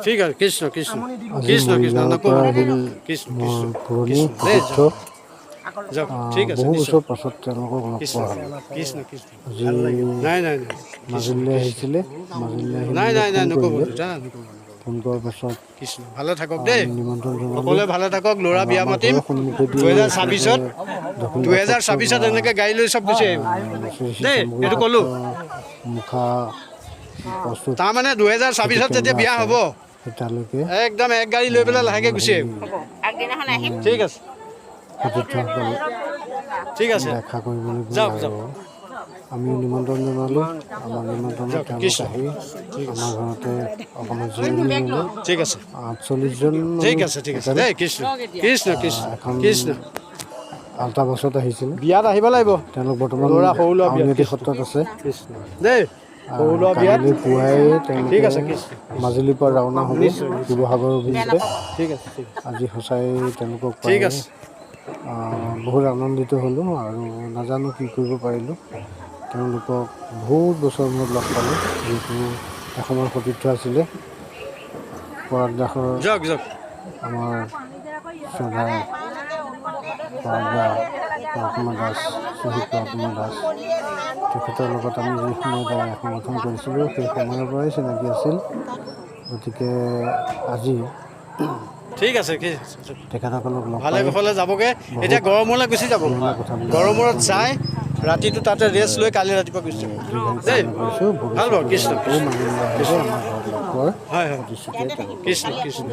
ঠিক আছে কৃষ্ণ কৃষ্ণ কৃষ্ণ কৃষ্ণ নক'ব কৃষ্ণ কৃষ্ণ পুৰণি সতীৰ্থ যাওক ঠিক আছে বহু নিশ্চয় বছৰ পাছত তেওঁলোকক লগ কৃষ্ণ পোৱা হ'ল। কৃষ্ণ কৃষ্ণ আজি নাই নাই নাই মাজুলীলৈ আহিছিলে, মাজুলীলৈ আহি নাই নাই নাই ফোন নক'ব কৰিলে। দুটা নক'ব ফোন কৰাৰ পাছত কৃষ্ণ ভালে থাকক দেই আমি নিমন্ত্ৰণ জনালোঁ। সকলোৱে ভালে থাকক ল'ৰা বিয়া আমাৰ মাতিম ঘৰৰ সন্মুখেদি 2026ত দক্ষিণ 2026ত এনেকৈ গাড়ী লৈ চব গুচি আহিম দেই এইটো ক'লোঁ মুখা প্ৰস্তুত তাৰমানে 2026ত যেতিয়া বিয়া হ'ব তেতিয়ালৈকে একদম এক গাড়ী লৈ পেলাই লাহেকৈ গুচি আহিম ঠিক আছে সতীৰ্থসকল ঠিক আছে দেখা কৰিবলৈ গৈ যাওক, আৰু যাওক। আমিও নিমন্ত্ৰণ জনালোঁ। আমাৰ নিমন্ত্ৰণত তেওঁলোক কৃষ্ণ। আহি আমাৰ ঘৰতে অকণমান জিৰণি ল'লে। ঠিক আছে 48জন ঠিক আছে ঠিক আছে দেই কৃষ্ণ কৃষ্ণ কৃষ্ণ এখন কৃষ্ণ আল্টা বাছত আহিছিলে। বিয়াত আহিব লাগিব তেওঁলোক বৰ্তমান ল'ৰা সৰু ল'ৰা বিয়াত আউনীআটী সত্ৰত আছে। কৃষ্ণ দেই সৰু ল'ৰা বিয়াত কাইলৈ পুৱাই ঠিক তেওঁলোকে আছে কৃষ্ণ মাজুলীৰ পৰা ৰাওনা হ'ব শিৱসাগৰ অভিমুখে। ঠিক আছে ঠিক আছে আজি সঁচাই তেওঁলোকক পাই ঠিক আছে বহুত আনন্দিত হ'লোঁ আৰু নাজানো কি কৰিব পাৰিলোঁ। তেওঁলোকক বহুত বছৰ মূৰত লগ পালোঁ, যিহেতু এসময়ৰ সতীৰ্থ আছিলে। পৰাগ দাসৰ যাওক যাওক আমাৰ শ্ৰদ্ধাৰ পৰাগমা দাস, শ্বহীদ পৰাগমা দাস, তেখেতৰ লগত আমি যি সময়ত সংগঠন কৰিছিলোঁ সেই সময়ৰ পৰাই চিনাকি আছিল। গতিকে আজি ঠিক আছে ঠিক আছে তেখেতসকলক লগ ভালে পাই কুশলে যাবগৈ এতিয়া গড়মূৰলৈ গুচি যাব গড়মূৰত যাই ৰাতিটো তাতে ৰেষ্ট লৈ কালি ৰাতিপুৱা গুচি যাব দেই কৰিছোঁ। ভাল বাৰু কৃষ্ণ বহু মানুহ আহিব আমাৰ ঘৰত লগ পোৱাৰ হয় হয় প্ৰতিশ্ৰুতিৰে তেওঁলোক কৃষ্ণ কৃষ্ণ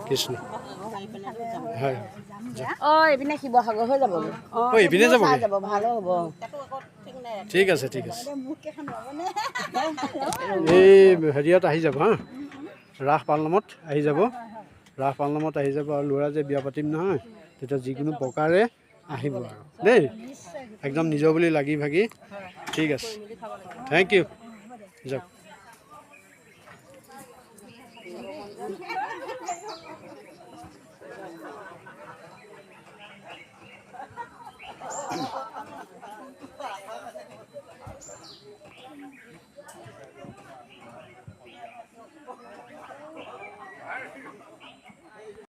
কৃষ্ণ হয় এইপিনে শিৱসাগৰ হৈ যাব এইপিনে যাব যাব ভাল হ'ব ঠিক আছে ঠিক আছে এই হেৰিয়ত আহি যাব হা ৰাস পালনামত আহি যাব ৰাস পালনামত আহি যাব আৰু ল'ৰা যে বিয়া পাতিম নহয় তেতিয়া যিকোনো প্ৰকাৰে আহিব আৰু দেই একদম নিজৰ বুলি লাগি ভাগি ঠিক আছে থেংক ইউ যাওক